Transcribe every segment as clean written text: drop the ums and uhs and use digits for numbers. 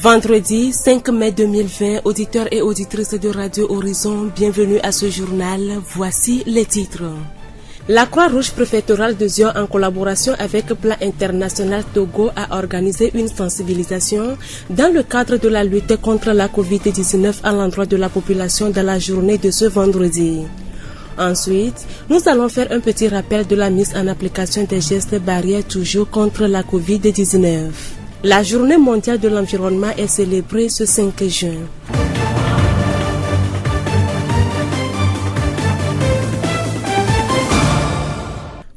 Vendredi 5 mai 2020, auditeurs et auditrices de Radio Horizon, bienvenue à ce journal. Voici les titres. La Croix-Rouge préfectorale de Zion, en collaboration avec Plan International Togo, a organisé une sensibilisation dans le cadre de la lutte contre la Covid-19 à l'endroit de la population dans la journée de ce vendredi. Ensuite, nous allons faire un petit rappel de la mise en application des gestes barrières toujours contre la Covid-19. La journée mondiale de l'environnement est célébrée ce 5 juin.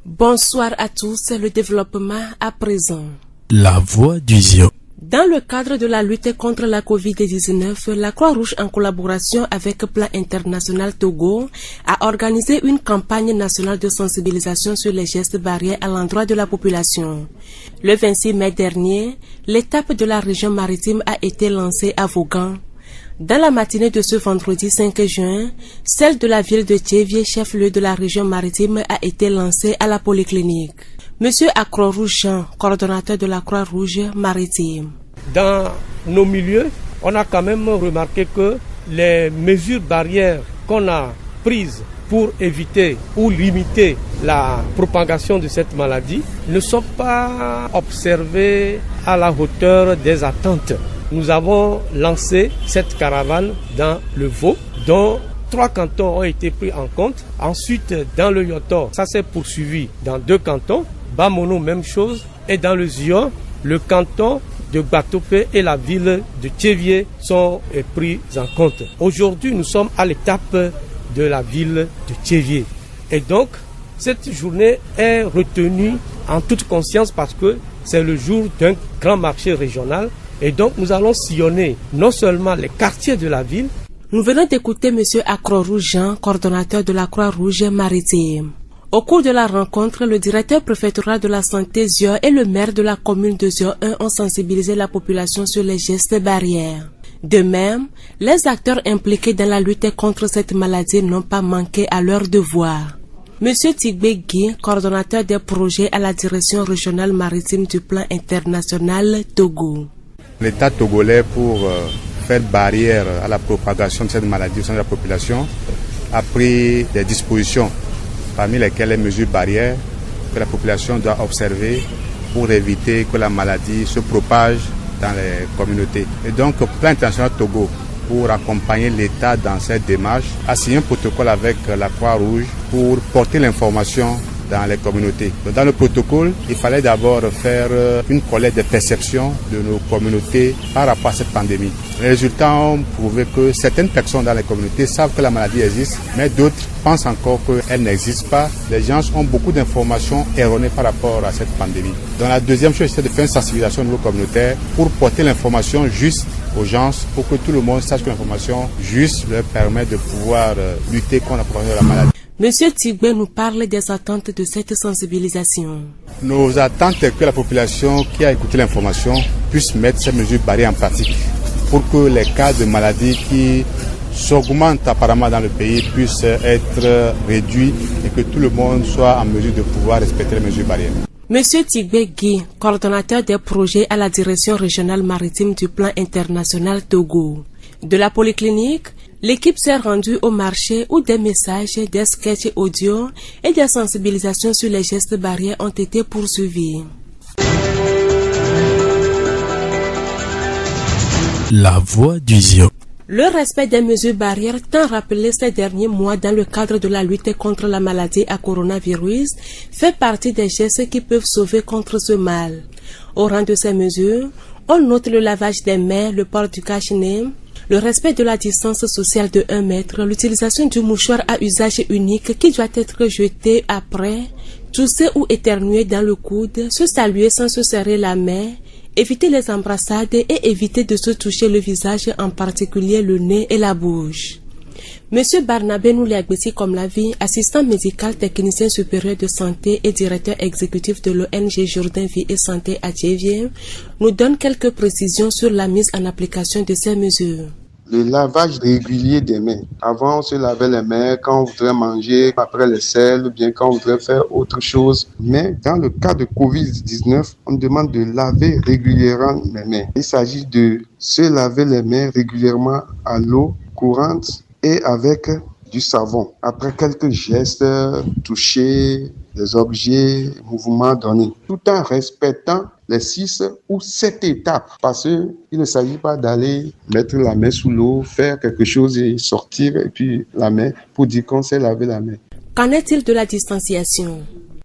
Bonsoir à tous, le développement à présent. La voix du Zion. Dans le cadre de la lutte contre la Covid-19, la Croix-Rouge, en collaboration avec Plan International Togo, a organisé une campagne nationale de sensibilisation sur les gestes barrières à l'endroit de la population. Le 26 mai dernier, l'étape de la région maritime a été lancée à Vaughan. Dans la matinée de ce vendredi 5 juin, celle de la ville de Thiévié, chef-lieu de la région maritime, a été lancée à la polyclinique. Monsieur Croix-Rouge Jean, coordonnateur de la Croix-Rouge maritime. Dans nos milieux, on a quand même remarqué que les mesures barrières qu'on a prises pour éviter ou limiter la propagation de cette maladie ne sont pas observées à la hauteur des attentes. Nous avons lancé cette caravane dans le Vaud, dont 3 cantons ont été pris en compte. Ensuite, dans le Yotor, ça s'est poursuivi dans 2 cantons. Bamono, même chose. Et dans le Zion, le canton de Batopé et la ville de Thiévié sont pris en compte. Aujourd'hui, nous sommes à l'étape de la ville de Thiévié. Et donc, cette journée est retenue en toute conscience parce que c'est le jour d'un grand marché régional. Et donc, nous allons sillonner non seulement les quartiers de la ville. Nous venons d'écouter M. Croix-Rouge Jean, coordonnateur de la Croix-Rouge maritime. Au cours de la rencontre, le directeur préfectoral de la santé Zion et le maire de la commune de Zion 1 ont sensibilisé la population sur les gestes barrières. De même, les acteurs impliqués dans la lutte contre cette maladie n'ont pas manqué à leur devoir. Monsieur Tigbe Guy, coordonnateur des projets à la direction régionale maritime du plan international Togo. L'État togolais, pour faire barrière à la propagation de cette maladie au sein de la population, a pris des dispositions, parmi lesquelles les mesures barrières que la population doit observer pour éviter que la maladie se propage dans les communautés. Et donc, le Plan International Togo, pour accompagner l'État dans cette démarche, a signé un protocole avec la Croix-Rouge pour porter l'information dans les communautés. Dans le protocole, il fallait d'abord faire une collecte de perception de nos communautés par rapport à cette pandémie. Les résultats ont prouvé que certaines personnes dans les communautés savent que la maladie existe, mais d'autres pensent encore qu'elle n'existe pas. Les gens ont beaucoup d'informations erronées par rapport à cette pandémie. Donc la deuxième chose, c'est de faire une sensibilisation au niveau communautaire pour porter l'information juste aux gens, pour que tout le monde sache que l'information juste leur permet de pouvoir lutter contre la propagation de la maladie. Monsieur Tigbe nous parle des attentes de cette sensibilisation. Nos attentes est que la population qui a écouté l'information puisse mettre ces mesures barrières en pratique pour que les cas de maladies qui s'augmentent apparemment dans le pays puissent être réduits et que tout le monde soit en mesure de pouvoir respecter les mesures barrières. Monsieur Tigbe Guy, coordonnateur des projets à la direction régionale maritime du plan international Togo. De la polyclinique, l'équipe s'est rendue au marché où des messages, des sketchs audio et des sensibilisations sur les gestes barrières ont été poursuivis. La voix du Zion. Le respect des mesures barrières tant rappelées ces derniers mois dans le cadre de la lutte contre la maladie à coronavirus fait partie des gestes qui peuvent sauver contre ce mal. Au rang de ces mesures, on note le lavage des mains, le port du cache-nez, le respect de la distance sociale de 1 mètre, l'utilisation du mouchoir à usage unique qui doit être jeté après, tousser ou éternuer dans le coude, se saluer sans se serrer la main, éviter les embrassades et éviter de se toucher le visage, en particulier le nez et la bouche. Monsieur Barnabé Nouliagbessi comme la vie, assistant médical, technicien supérieur de santé et directeur exécutif de l'ONG Jourdain Vie et Santé à Thiévié, nous donne quelques précisions sur la mise en application de ces mesures. le lavage régulier des mains. Avant, on se lavait les mains quand on voudrait manger, après les selles, ou bien quand on voudrait faire autre chose. Mais dans le cas de Covid-19, on demande de laver régulièrement les mains. Il s'agit de se laver les mains régulièrement à l'eau courante et avec du savon. Après quelques gestes, toucher les objets, mouvements donnés, tout en respectant les 6 ou 7 étapes, parce qu'il ne s'agit pas d'aller mettre la main sous l'eau, faire quelque chose et sortir et puis la main pour dire qu'on s'est lavé la main. Qu'en est-il de la distanciation?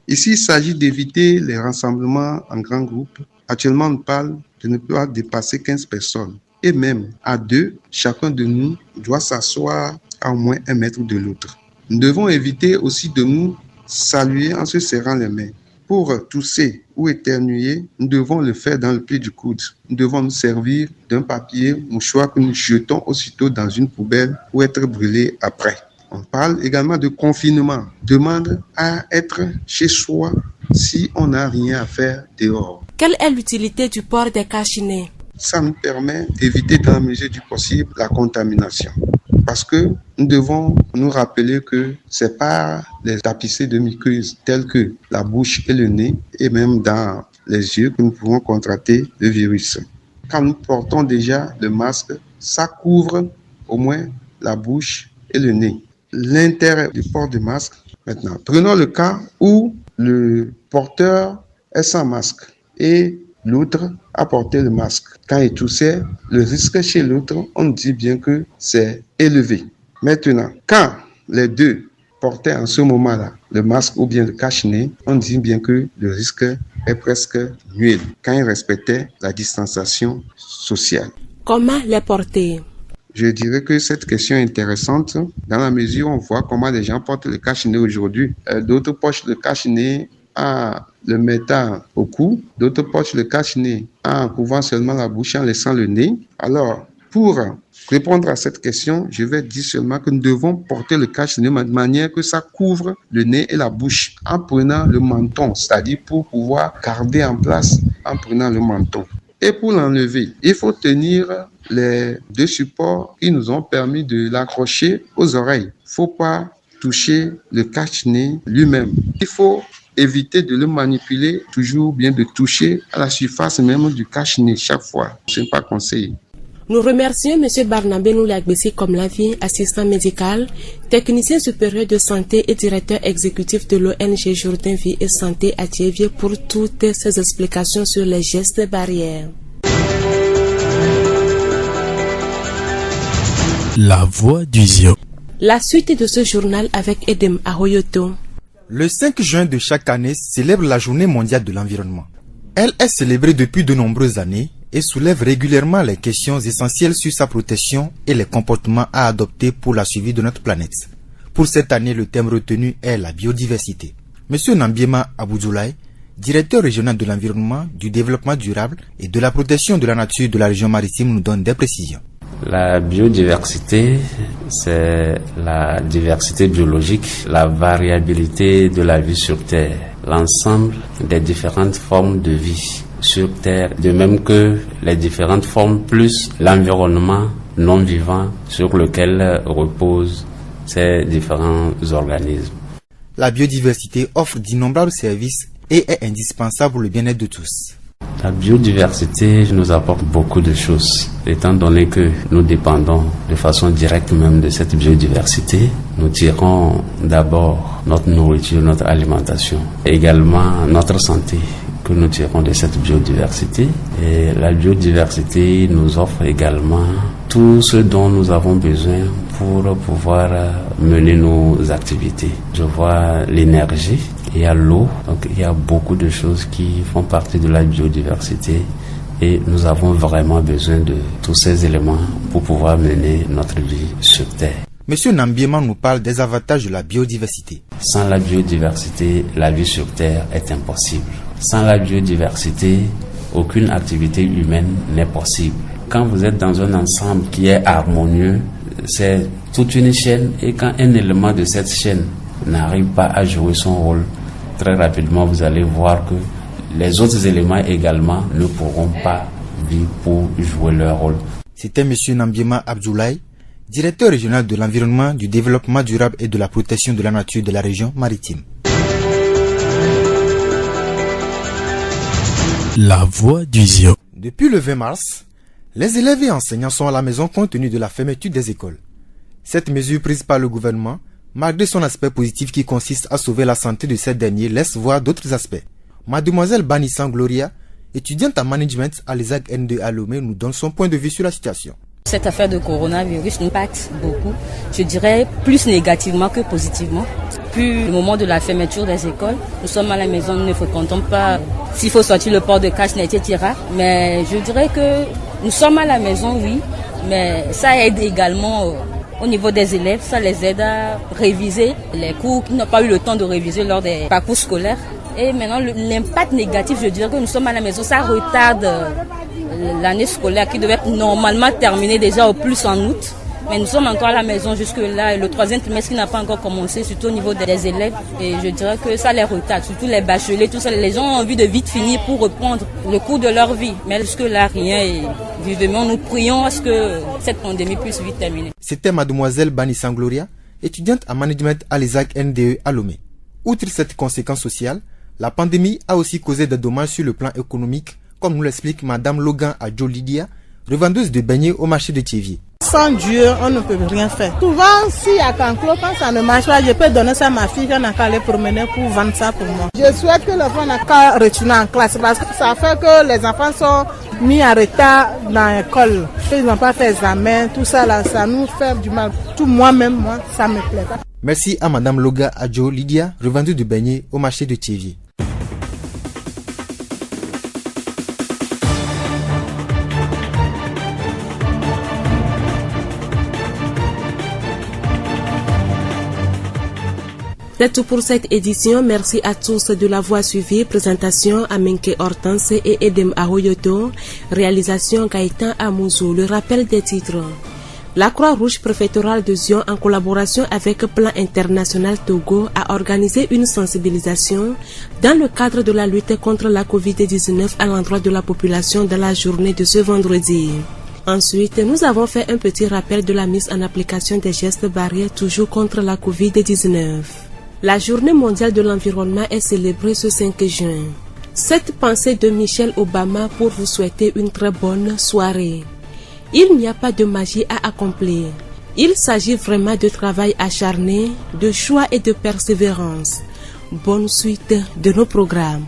Ici, il s'agit d'éviter les rassemblements en grands groupes. Actuellement, on parle de ne pas dépasser 15 personnes. Et même à 2, chacun de nous doit s'asseoir à au moins 1 mètre de l'autre. Nous devons éviter aussi de nous saluer en se serrant les mains. Pour tousser ou éternuer, nous devons le faire dans le pli du coude. Nous devons nous servir d'un papier mouchoir que nous jetons aussitôt dans une poubelle pour être brûlé après. On parle également de confinement. Demande à être chez soi si on n'a rien à faire dehors. Quelle est l'utilité du port des cache-nez? Ça nous permet d'éviter dans la mesure du possible la contamination. Parce que nous devons nous rappeler que c'est par les tapisseries de muqueuses telles que la bouche et le nez et même dans les yeux que nous pouvons contracter le virus. Quand nous portons déjà le masque, ça couvre au moins la bouche et le nez. L'intérêt du port du masque, maintenant, prenons le cas où le porteur est sans masque et l'autre a porté le masque. Quand il toussait, le risque chez l'autre, on dit bien que c'est élevé. Maintenant, quand les deux portaient en ce moment-là le masque ou bien le cache-nez, on dit bien que le risque est presque nul quand ils respectaient la distanciation sociale. Comment les porter? Je dirais que cette question est intéressante dans la mesure où on voit comment les gens portent le cache-nez aujourd'hui. D'autres portent le cache-nez en le mettant au cou, d'autres portent le cache-nez en couvrant seulement la bouche, en laissant le nez. Alors, pour répondre à cette question, je vais dire seulement que nous devons porter le cache-nez de manière que ça couvre le nez et la bouche en prenant le menton, c'est-à-dire pour pouvoir garder en place en prenant le menton. Et pour l'enlever, il faut tenir les 2 supports qui nous ont permis de l'accrocher aux oreilles. Il ne faut pas toucher le cache-nez lui-même. Il faut éviter de le manipuler, toujours bien de toucher à la surface même du cache-nez chaque fois. Ce n'est pas conseillé. Nous remercions M. Barnabé Noulagbessi comme l'avis, assistant médical, technicien supérieur de santé et directeur exécutif de l'ONG Jourdain Vie et Santé à Thiévier pour toutes ces explications sur les gestes barrières. La voix du Zion. La suite de ce journal avec Edem Ahoyoto. Le 5 juin de chaque année célèbre la Journée mondiale de l'environnement. Elle est célébrée depuis de nombreuses années et soulève régulièrement les questions essentielles sur sa protection et les comportements à adopter pour la survie de notre planète. Pour cette année, le thème retenu est la biodiversité. Monsieur Nambiema Aboudoulaye, directeur régional de l'environnement, du développement durable et de la protection de la nature de la région maritime, nous donne des précisions. La biodiversité, c'est la diversité biologique, la variabilité de la vie sur Terre, l'ensemble des différentes formes de vie sur Terre, de même que les différentes formes plus l'environnement non vivant sur lequel reposent ces différents organismes. La biodiversité offre d'innombrables services et est indispensable pour le bien-être de tous. La biodiversité nous apporte beaucoup de choses. Étant donné que nous dépendons de façon directe même de cette biodiversité, nous tirons d'abord notre nourriture, notre alimentation, et également notre santé que nous tirons de cette biodiversité. Et la biodiversité nous offre également tout ce dont nous avons besoin pour pouvoir mener nos activités. Je vois l'énergie. Il y a l'eau, donc il y a beaucoup de choses qui font partie de la biodiversité et nous avons vraiment besoin de tous ces éléments pour pouvoir mener notre vie sur Terre. Monsieur Nambiema nous parle des avantages de la biodiversité. Sans la biodiversité, la vie sur Terre est impossible. Sans la biodiversité, aucune activité humaine n'est possible. Quand vous êtes dans un ensemble qui est harmonieux, c'est toute une chaîne et quand un élément de cette chaîne n'arrive pas à jouer son rôle, très rapidement vous allez voir que les autres éléments également ne pourront pas vivre pour jouer leur rôle. C'était M. Nambiema Abdoulaye, directeur régional de l'environnement, du développement durable et de la protection de la nature de la région maritime. La voix du Zion. Depuis le 20 mars, les élèves et enseignants sont à la maison compte tenu de la fermeture des écoles. Cette mesure prise par le gouvernement, malgré son aspect positif qui consiste à sauver la santé de ces derniers, laisse voir d'autres aspects. Mademoiselle Banissan Gloria, étudiante en management à l'ESAG N2 à Lomé, nous donne son point de vue sur la situation. Cette affaire de coronavirus nous impacte beaucoup, je dirais plus négativement que positivement. Depuis le moment de la fermeture des écoles, nous sommes à la maison, nous ne fréquentons pas, s'il faut sortir le port de casque, etc. Mais je dirais que nous sommes à la maison, oui, mais ça aide également au niveau des élèves, ça les aide à réviser les cours qu'ils n'ont pas eu le temps de réviser lors des parcours scolaires. Et maintenant, l'impact négatif, je dirais que nous sommes à la maison, ça retarde l'année scolaire qui devait être normalement terminée déjà au plus en août. Mais nous sommes encore à la maison jusque-là. Et le troisième trimestre qui n'a pas encore commencé, surtout au niveau des élèves. Et je dirais que ça les retarde, surtout les bacheliers, tout ça. Les gens ont envie de vite finir pour reprendre le cours de leur vie. Mais jusque-là, rien. Et vivement, nous prions à ce que cette pandémie puisse vite terminer. C'était mademoiselle Banissan Gloria, étudiante en management à l'ESAG NDE à Lomé. Outre cette conséquence sociale, la pandémie a aussi causé des dommages sur le plan économique, comme nous l'explique Madame Logan Adjo Lydia, revendeuse de beignets au marché de Thiévier. Sans Dieu, on ne peut rien faire. Souvent, si à Canclo, quand ça ne marche pas, je peux donner ça à ma fille, on n'a qu'à aller promener pour vendre ça pour moi. Je souhaite que l'enfant n'a qu'à retourner en classe parce que ça fait que les enfants sont mis en retard dans l'école. Ils n'ont pas fait examen, tout ça là, ça nous fait du mal. Tout moi-même, moi, ça me plaît pas. Merci à Madame Loga Adjo Lydia, revendeuse de beignets au marché de Thiévier. C'est tout pour cette édition. Merci à tous de l'avoir suivi. Présentation Amenke Hortense et Edem Ahoyoto. Réalisation Gaëtan Amouzou. Le rappel des titres. La Croix-Rouge préfectorale de Zion, en collaboration avec Plan International Togo, a organisé une sensibilisation dans le cadre de la lutte contre la COVID-19 à l'endroit de la population dans la journée de ce vendredi. Ensuite, nous avons fait un petit rappel de la mise en application des gestes barrières toujours contre la COVID-19. La journée mondiale de l'environnement est célébrée ce 5 juin. Cette pensée de Michelle Obama pour vous souhaiter une très bonne soirée. Il n'y a pas de magie à accomplir. Il s'agit vraiment de travail acharné, de choix et de persévérance. Bonne suite de nos programmes.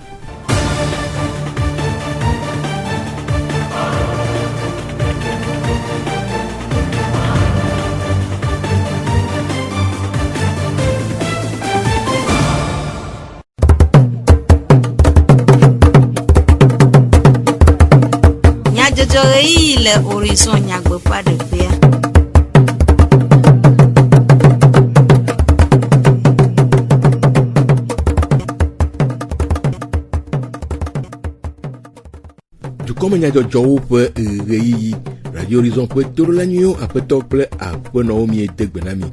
Le horizon nyagbe pas de paix. Du comme nya jojo pe reyi radio horizon pe toro la nuyo apeto ple ape no mi edegbenami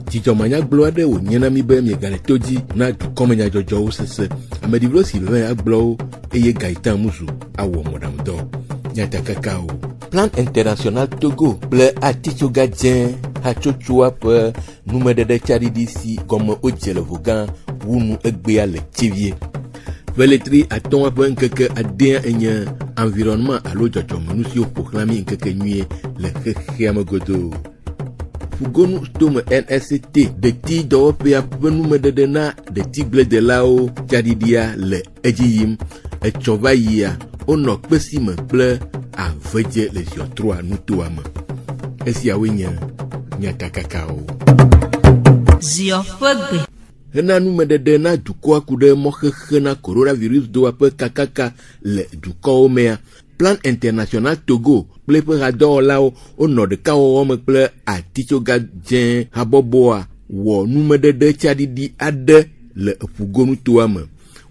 tijo manya glo ade o nyena mi be mi gale toji na du comme nya jojo sese amediblo Sylvain aglo eye Gaëtan Musu awo modam do nyata kakao. Plan International Togo ple aticho gadien hachochua pe nume de chari d'ici comme odjele vogan wunu egbe le Thiévier. Veletri aton apen keke adien enye environnement alo jojo menusi o proclamer keke nuye le khema godo. Fugonu stome NST de ti do pe nume de na de ti ble de lao chari dia le ejiyim e chovaya ono pesime ple a veje les yo 3 nutuama. Esi awenya nyata kakao. Zio fegbe. Hena nume de na duko akude mo na coronavirus do ape kakaka le duko omea. Plan International Togo ple pe rador lao ono de kawo me ple a ticho gadien haboboa wo nume de chadidi ade le fugonu tuama.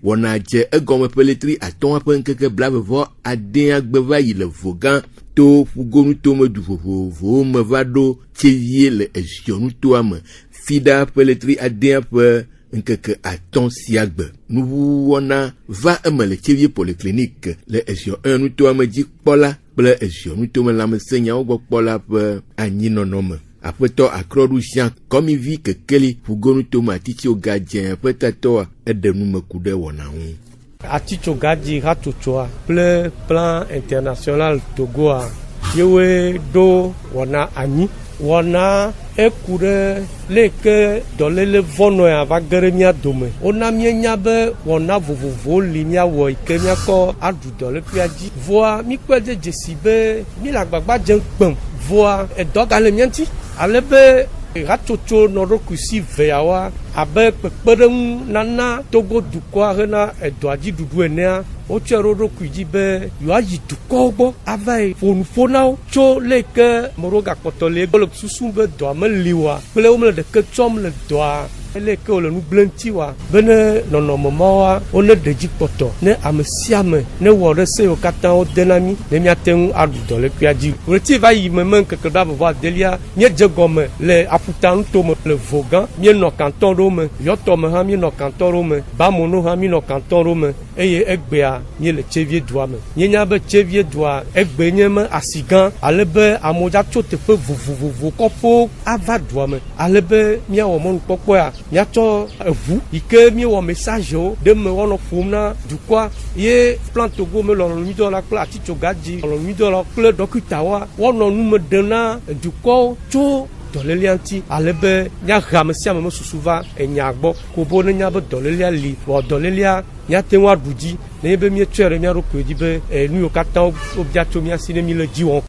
Wona je egome peletri aton apen keke blave vo adin agbeva yi le vogan to fugonu to me du vovo me vado Thiévier le ezionu to ame fida peletri adin pe nkeke atɔn siagbe nuwuwɔna va eme le tsevie polyclinique le ezio 1 nutoamedzi kpɔla kple ezio nutomelãmesenyawo gbɔ kpɔla ƒe anyinɔnɔ me. Aƒetɔ Akroɖu Jean kɔmivi kekeli ƒugonu tome atitio gadze ƒe tatɔa eɖe numeku ɖe wɔna ŋu. Atitio gadze hatsotsoa kple plan international Togoa yewoe ɖo wɔna anyi. Wɔna eku ɖe leke dɔléle vɔnɔa va ge ɖe mía dome. Wona míenya be wɔna vovovowo li míawɔ yi ke míakɔ aɖu dɔléƒea dzi. Voa míkpɔe dze dzesi be mí le agbagba dzem kpem. Voa edɔ gale mía ŋuti. Ale be hatsotso nɔ ɖokui si veawoa abe kpekpeɖeŋu nana Togo dukɔa hena edɔa dzi ɖuɖu enea. Wotsɔe ɖo ɖokui dzi be yewoayi dukɔwo gbɔ ava yi ƒo nu ƒo na wo tso leke meɖo gakpɔtɔ le gbɔ le susu be dɔa meli oa kple womele ɖeke tsɔm le dɔa leke wole nu gblẽ ŋuti oa bene nɔnɔme mawoa wone ɖe dzi kpɔtɔ ne ame sia ame ne wɔ ɖe se yiwo katã wode na mí ne míate ŋu aɖu dɔléƒea dzi. Ɣleti va yi me ŋkeke ɖa vɔvɔ adelia míedze gɔme le aƒuta nutome le Vogã míenɔ kantɔn ɖewo me, Yɔtɔme hã míenɔ kantɔn ɖewo me, Bamono hã míenɔ kantɔn ɖewo me eye egbea míele Tsevie dua me. Míenya be Tsevie dua egbe nye me asi gã ale be amewo dza tso teƒe vovovo kɔƒewo ava dua me ale be míawɔ mɔnukpɔkpɔa míatsɔ eʋu yi ke míewɔ mesagewo ɖe me wɔnɔ ƒom na dukɔa ye plan Togo me lɔlɔ̃nudɔla kple atitso gadzi lɔlɔ̃nudɔla kple dɔkitawoa wɔnɔ nume ɖem na dukɔwo tso dɔlélia ŋuti ale be míahe ame sia ame me susu va enya gbɔ ko bo ne nya be dɔlélia li vɔ dɔlélia míate ŋu aɖu dzi ne be míetsɔe ɖe mía ɖokui dzi be nu yiwo katã wobia tso mía si ne mí le dzi wɔm.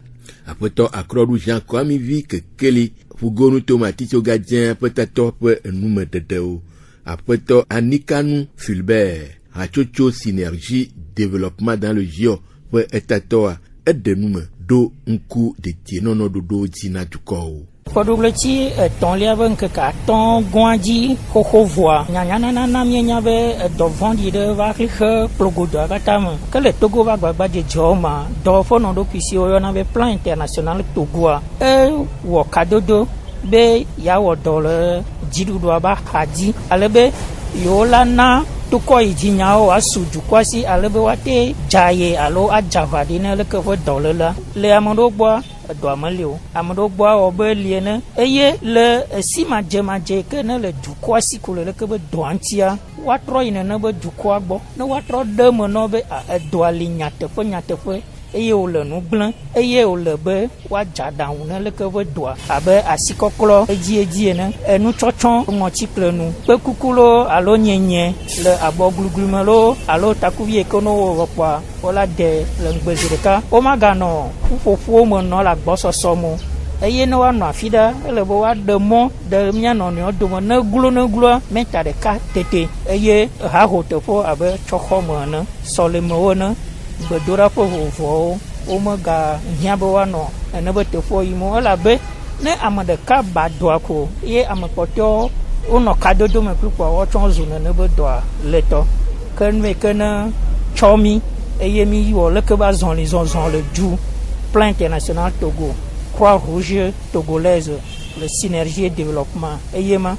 Aƒetɔ Akroɖu Jean kɔmivi kekeli ƒugonu tome atitso gadze ƒe tatɔ ƒe enumeɖeɖewo. Aƒetɔ Anikanu Fulbert hatsotso synergie développement dans le GIO ƒe etatɔa eɖe nume ɖo ŋku dedienɔnɔ ɖoɖowo dzi na dukɔwo. Kɔɖoɣleti etɔ̃lia be ŋkeke atɔ̃ gɔ̃a dzi xoxo voa nyanyanana míenya be edɔ vɔ̃ɖi ɖe va xixe kplogodoa katã me. Ke le Togo ƒe agbagbadzedzewo mea dɔ ƒe nɔɖokui si woyɔna be plan international Togoa ewɔ kadodo be yeawɔ dɔ le dziɖuɖua ƒe axadzi ale be yewola na tokɔ yi dzi nyawo woasu dukɔa si ale be woate dzaye alo adzaʋa ɖi ne leke ƒe dɔléla. Le ame ɖewo gbɔa edɔa meli o. Ame ɖewo gbɔa wɔ be lie ne eye le esi madze ke ne le dukɔa si ko le leke be dɔa ŋutia woatrɔ yi nene be dukɔa gbɔ ne woatrɔ ɖe me nɔ be edɔa li nyateƒe eye wòle nu gblẽ eye wòle be woadza ɖaŋu ne leke be dɔa abe asikɔklɔ edzi ene enutsɔtsɔ ŋɔtsi kple nu kpekuku lo alo nyenye le abɔ gluglu me lo alo takuvi yi ke ne wowɔ kpɔa wola de le ŋgbe zi ɖeka womaganɔ ƒuƒoƒowo me nɔ le agbɔsɔsɔ me eye ne woanɔ afi ɖa ele be woaɖe mɔ ɖe mía nɔnɔewo dome ne gloa mita ɖeka tete eye haho teƒe abe tsɔxɔme ene sɔlemewo ene gbedoɖaƒe vovovowo womega hiã be woanɔ ene be teƒewo yim o elabe ne ame ɖeka ba dɔa ko ye ame kpɔtɔewo wonɔ kadodo me kplikpɔa woatsɔ zu nene be dɔa le tɔ ke nu yi ke ne tsɔ mí eye mí wɔ leke be azɔlizɔzɔ le du plan international Togo Croix Rouge togolaise le synergie développement eye ma.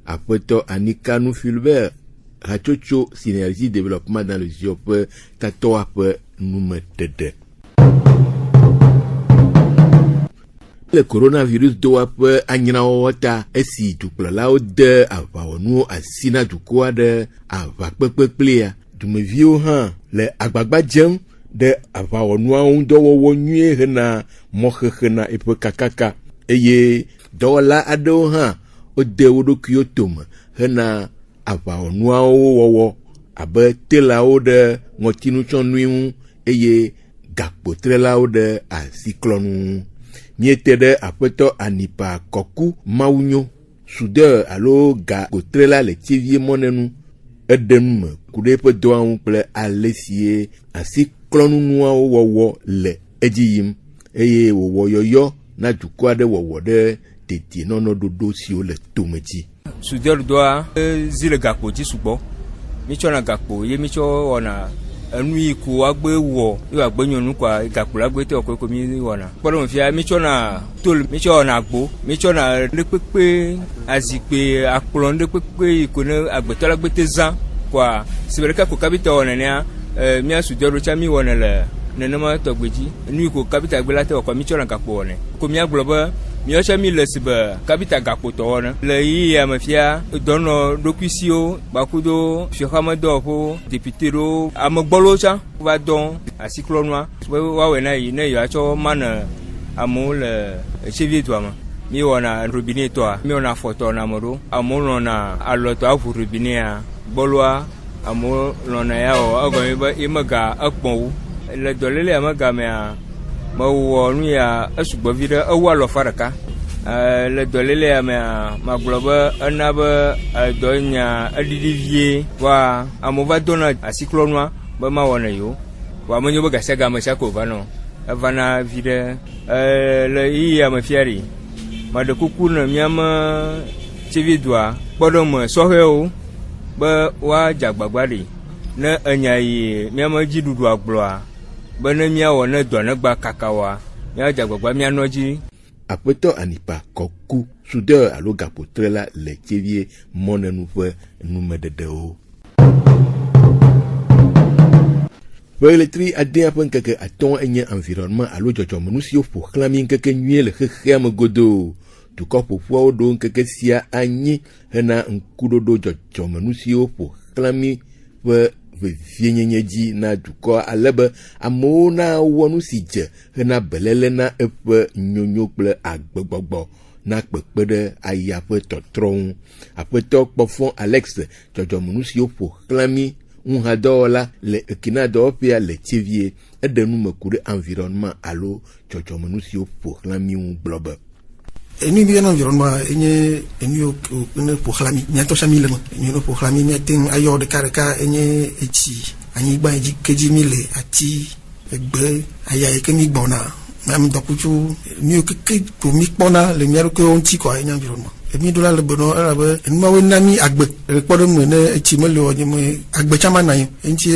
Aƒetɔ Anikanu Fulbert hatsotso synergie développement dans le GIO ƒe tatɔa ƒe numeɖeɖe. Le coronavirus doa ƒe anyrawɔwɔ ta esi dukplɔlawo de aʋawɔnuwo asi na dukɔa ɖe aʋakpekpekplia dumeviwo hã le agbagba dzem ɖe aʋawɔnuawo ŋu dɔwɔwɔ nyuie hena mɔxexe na eƒe kakaka eye dɔwɔla aɖewo hã wode wo ɖokuiwo tome hena aʋawɔnuawo wɔwɔ abe telawo ɖe ŋɔtinutsɔnui ŋu eye gakpotrelawo ɖe asiklɔnu ŋu. Miete ɖe aƒetɔ Anipa Kɔku Mawunyo soudeur alo gakpotrela le Tsevie mɔnenu eɖe nu me ku ɖe eƒe dɔa ŋu kple ale sie asiklɔnunuawo wɔwɔ le edzi yim eye wòwɔ yɔyɔ na dukɔ aɖe wɔwɔ ɖe dedienɔnɔ ɖoɖo siwo le tome dzi. Soudeur doa zi le gakpo dzi sugbɔ. Mitsɔna gakpo ye mitsɔ wɔna enui ko agbe wo yo agbe nyonu kwa gakpula agbe te ko mi wona podo mfia mi chona tol mi chona agbo mi chona lepepe azikpe akplon lepepe ikone agbeto agbe te zan kwa sibereka ko kabita wona ne mi asudero cha mi wona le nenema togbeji enui ko kabita agbe la te ko mi chona gakpo wona ko mi agbo ba mi ocha mi le sibe kabita gakpo to wona le yi ya mafia dono dokusio bakudo fihamado po député ro amagbolo cha va don asiklonwa wa we na yi na yo acho mana amul chevier toi ma mi wona robinet toi mi wona photo na moro amul na aloto avu robinet a bolwa amul lona ya o ago imaga akpon le dolele amaga me a ma wo nu ya asugbo vide awa lo faraka le dolele ya ma globa anaba donya adidivie wa amova dona asiklonwa ba ma wona yo wa manyo ba gasaga ma chako vano avana vide le iya ma fiari ma de kuku na miama chividwa bodom soheo ba wa jagbagbari na anyai miama jidudu agloa bana mia wona dona gba kakawa mia jagbagba mia noji apeto anipa koku soudeur alo gapotrela le chevier monenu fe numededeo Beletri ade apen keke aton enye environnement alo jojo monusio pour clamin keke nuye le khema godo du corpo fo do keke sia anyi hena nkudodo jojo monusio pour clamin ve vienyenyeji na duko alebe amona wonu sije hena belele na epe nyonyo kple agbegbogbo na kpekpede ayape totron apeto kpofon Alex jojo monusio pour clamin unhadola le kinado pia le chevier edenu mekure environnement alo jojo monusio pour clamin un blob eni bien environnement eni pour clamin nyato chamile eni pour clamin metin ayo de karaka eni echi ani gba eji keji mile ati egbe aya ekemi gbona mam dokuchu mi ke ko mi gbona le miaro ko onti ko eni environnement emi dola le bono arabe eni mawe nami agbe le podo me ne echi mele o ni agbe chama na yin enti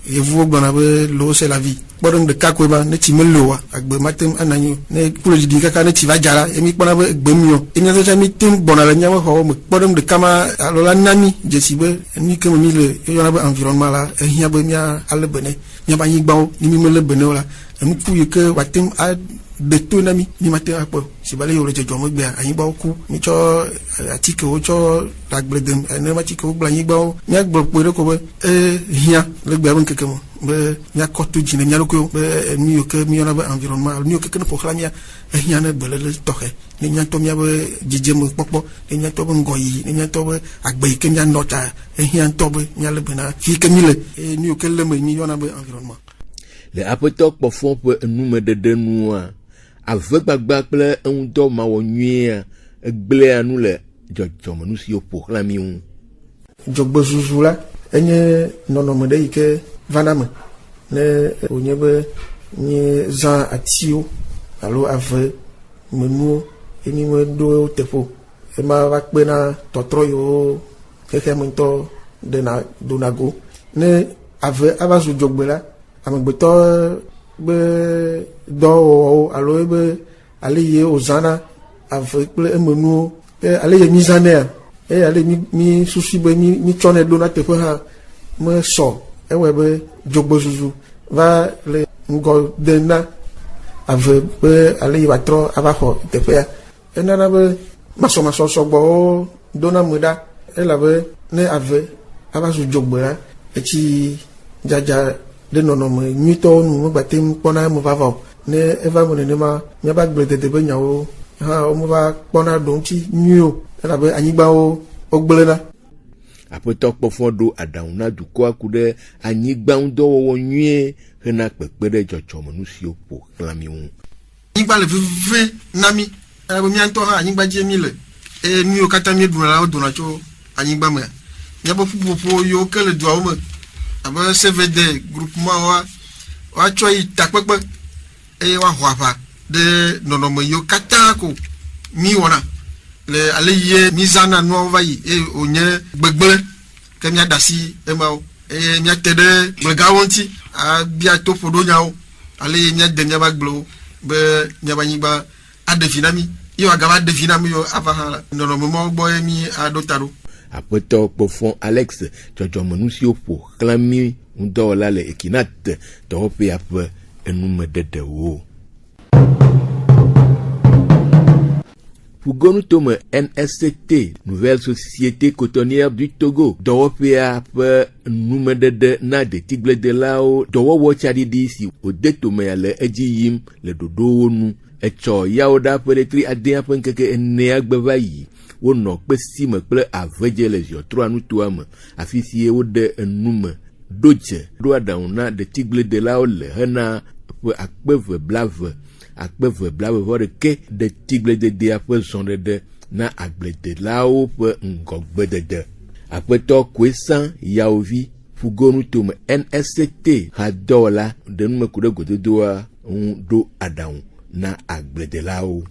evu gbona be lo c'est la vie podo de kakweba ne ti mele wa agbe matem ananyo ne pour le di kaka ne ti va jara emi gbona be egbe mi o eni so chami tem gbona la nyawo ho me podo de kama alola nami je sibe eni ke mi le yo na be environnement la ehia be mia ale bene nya ba yin gbawo ni mi mele bene la emi puye ke watem a de tonami ni matin apo si balé yo le jojo mo gbe ayin ba ku mi cho atike o cho lagbledem ne matike o gba yin gba o nya gbo pere ko be hia le gbe abon keke mo be nya kotu jine nya ko be mi yo ke mi yo na be environnement ni yo ke ne po khlamia hia na bele le toke ni nya to mi be jije mo popo ni nya to be ngoyi ni nya to be agbe ke nya nota hia to be nya le bena fi ke mi le ni yo ke le mi yo na be environnement le apetok po fon pe nume de noa avegbagba kple eŋudɔ mawɔ nyuie egble anu le dzɔdzɔme nu siwo ƒo xlã mi ŋu. Dzɔgbezuzu la enye nɔnɔme ɖe yi ke vana me ne wònye be nye zã atiwo alo ave menuwo eni me ɖo teƒe ema va kpe na tɔtrɔ yiwo xexe me ŋutɔ dona go ne ave ava zu dzɔgbe la amegbetɔ be dɔwɔwɔwo alo ebe ale ye wòzãna ave kple emenuwo ale ye mi zãnea eye ale mi susu be mi tsɔnɛ ɖo na teƒe hã me sɔ ewɔe be dzogbezuzu va le ŋgɔ de na ave be ale ye wòatrɔ ava xɔ teƒea enana be masɔmasɔ sɔgbɔwo dona me ɖa elabe ne ave ava zu dzogbe la etsi dzadza de nɔnɔme nyuitɔwo nu megbate kpɔna eme vava o ne eva me nenema miaba agbledede be nyawo hã womeva kpɔna ɖo ŋuti nyui o elabe anyigbawo wogblẽna. Aƒetɔ kpɔfɔ ɖo aɖaŋu na dukɔa ku ɖe anyigba ŋudɔwɔwɔ nyuie hena kpekpe ɖe dzɔdzɔme nu siwo ƒo xlã mi ŋu. Anyigba le veve na mi elabe mia ŋutɔ hã anyigba dzi mi le eye nu yiwo katã míeɖuna la wodona tso anyigba mea miabe ƒuƒoƒo yiwo ke le duawo me abe CVD groupement woatsɔ yi takpekpe eye woaho aʋa ɖe nɔnɔme yiwo katã ko mi wɔna le ale yie mi zãna nuawo va yi eye wònye gbegblẽ ke míaɖe asi emawo e mia tede blgawonti a bia to podo nyao ale mia de nyaba glo be nyaba nyiba adefinami yo agaba definami yo afahala no mo boy mi adotaro Apeto Pofon Alex Jojomonusio po clami undola le ekinat tope ap enume dede wo. Fugonu tome NSCT, Nouvelle Société Cotonnière du Togo, Dawopea ap enume dede na de tigle de lao, Dawo wochadi si o detome ale ejiyim le dodo nu, echo yaoda peletri ade apen keke ene agbevayi. Wo no pesi me kple aveje le ziotro anu toa me afisie wo de enume doje do adauna de tigle de la ole hena pe akpeve blave vore ke de tigle de dia pe sonde de na agble de la o pe ngogbe de apeto kwesan yaovi fugonu to me NSCT hadola de nume kude gododoa do adaun na agble de la o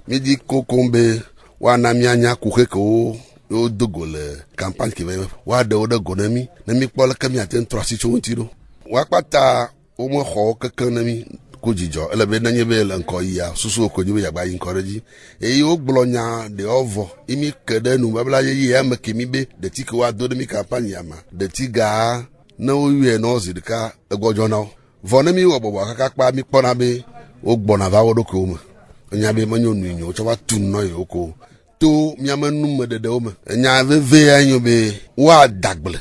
midi kokombe wana mianya kuheko o dogo le campagne ki ve wa de o de gonami na mi kpola kami aten 3 tiro wa pata o mo ho kankan na mi ko jijo ele be na nyebe le nko ya susu ko jibe ya gba yin koreji e o gblonya de ovo imi kede nu babla ye ya makemi be de tiki wa do de mi campagne ya ma de tiga na o wi no zidika egojo na vonemi wo bobo akaka pa mi kpona be o gbona va wo do ko mo nyabe manyo nunyo chowa tunno yoko to miama nume de ome nya veve anyo be wa dagle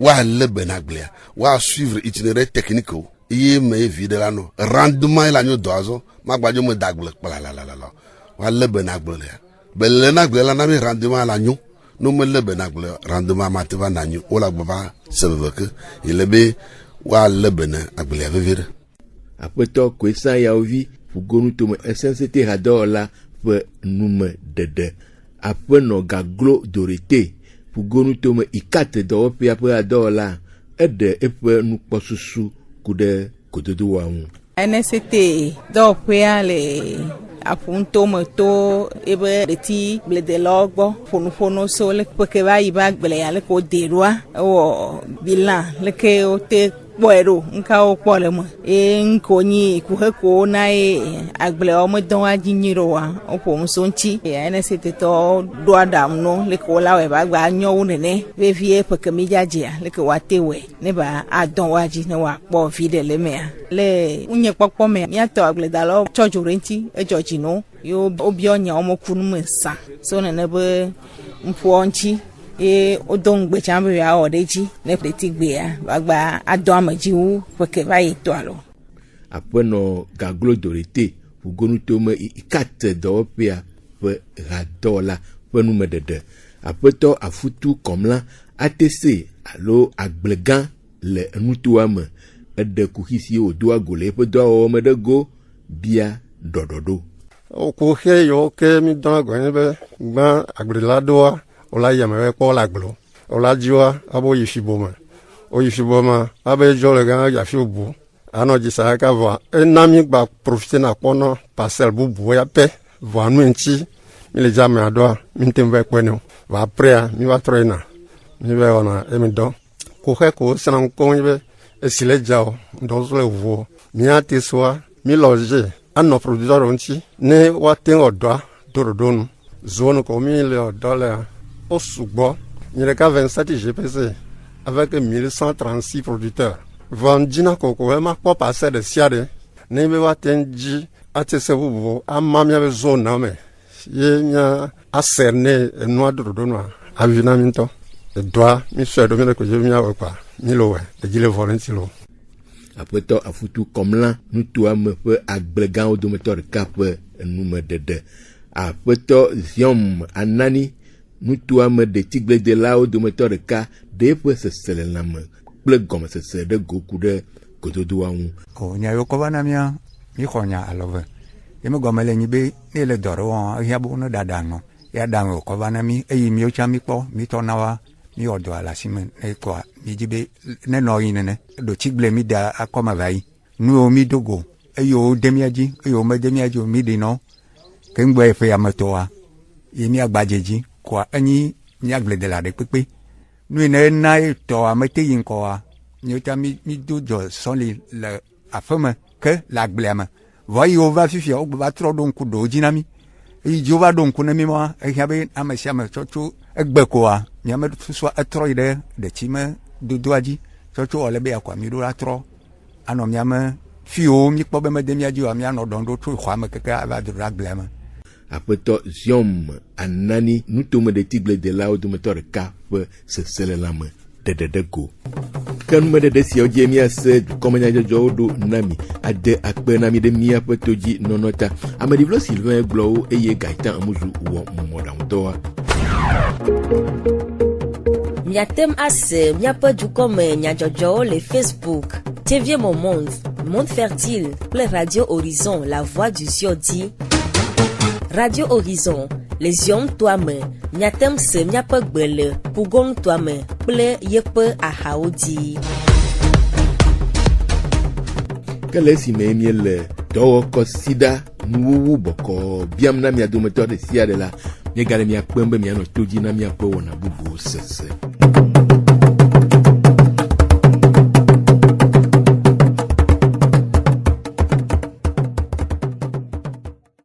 wa lebe nagle wa suivre itinéraire technique yi me vide la no rendement la nyo doazo magbajo me dagle la wa lebe nagle be le nagle la na me rendement la nyo no me lebe nagle rendement mativa na nyo ola baba sebeke ilebe wa lebe na agle veve apeto kwesa ya ovi fugonu to me SNCT hadola pe nume dede apeno gaglo dorite fugonu to me ikate do pe ape hadola ede epe nu posusu kude kododo wa hu NSCT do pe ale apunto moto ebe reti blede logbo fono so le peke ba iba gbele ya le ko derwa o bilan le ke o te boero nka o pole mo nkonyi kuheko na agbele o mo don ajinyiro wa o po msonchi NSCT to do adam no le ko la we ba gba nyo nene we vie peke mi jaje le ke wa tewe ne ba adon waji ne wa po fide le me le unye popo me mi ato agbele dalo chojo renti e joji no yo obionya o mo kunu me sa so ne be mfuonchi odongbe chambe ya odeji ne pletigbe ya bagba adoamaji wu peke bayi to alo apeno gaglo dorite fugonu to me ikate dopia pe radola penu medede apeto afutu komla ATC alo agblegan le nutuame ede kuhisi odo agole pe do o medego bia dododo o ko he yo ke mi don agone be gba agbelado ola yame ko la glo ola jiwa abo yishiboma o yishiboma abe jole gan ya fi obu ano jisa ka va enami gba profiter na pono parcel bubu ya pe va nu nchi mi le jame ado mi tembe kweno va prea mi va trainer mi be ona emi do ko he ko sanan ko be esile jao ndo so le vo mi ati soa mi loge anno producer onchi ne wa ten odo dorodonu zone ko mi le dollar au Soubo, il y a 27 GPC avec 1136 producteurs. Vendina Koko, elle m'a pas passé de siade. Nebe Watenji, Atesebu, a mamia zone, mais il y a à cerner un noix de rodona, à Vinaminto. Le doigt, monsieur Dominique, que je viens avec pas, Miloé, et dit le volantilo. Après toi, à foutu comme là, nous toi me peu à Blegan au dométor cap, nous me dede. Après toi, Ziom, Anani, nous tuame de tigle de lao de moteur de cas de peu se selenam ble gomme se de goku de kododoa un o nya yo ko banamia mi khonya alove yeme gomme le nyibe ne le doro ya bu no dadango ya dango ko banami e mi o chami po mi to nawa mi odo ala simen e ko mi jibe ne no yin ne do tigle mi da akoma vai nu o mi dogo e yo demiaji e yo me demiaji mi di no kengbo e fe amatoa yemi agbajeji kwa anyi nyagle de la de pepe nu ne na to amete yin ko nyota mi do dzo soli le afeme ke la gbleme voi ova fifia o ba tro don ku do jinami e jova don ku na mi ma e habe amasia me chochu egbe ko a nyame so atro ide de chime do doaji chochu ole be akwa mi do atro ano nyame fio mi kpo be me de mi aji wa mi ano don do tro khwa me keke ava do gbleme. Apeto Ziom Anani nous tombe de tigle de là où de mettre cap se sele la main de go. Quand nous de si odiemia se comme nya jojo do nami ade akpe nami de mia petoji nonota amadivlo Sylvain Glo eye Gaëtan Amuzu wo moda mtoa. Miatem ase miape du comme nya jojo le Facebook. TV mon monde fertile, pour Radio Horizon, la voix du Ziodi. Radio Horizon, les hommes toi-même, Miatem se miape gbele, Pougon toi-même, ple yepe a haodi. Kale si me miele, do ko sida, nuwu boko, biam na mia dometor de sia de la, mi gale mia pembe mia no toji na mia po na bubu sese.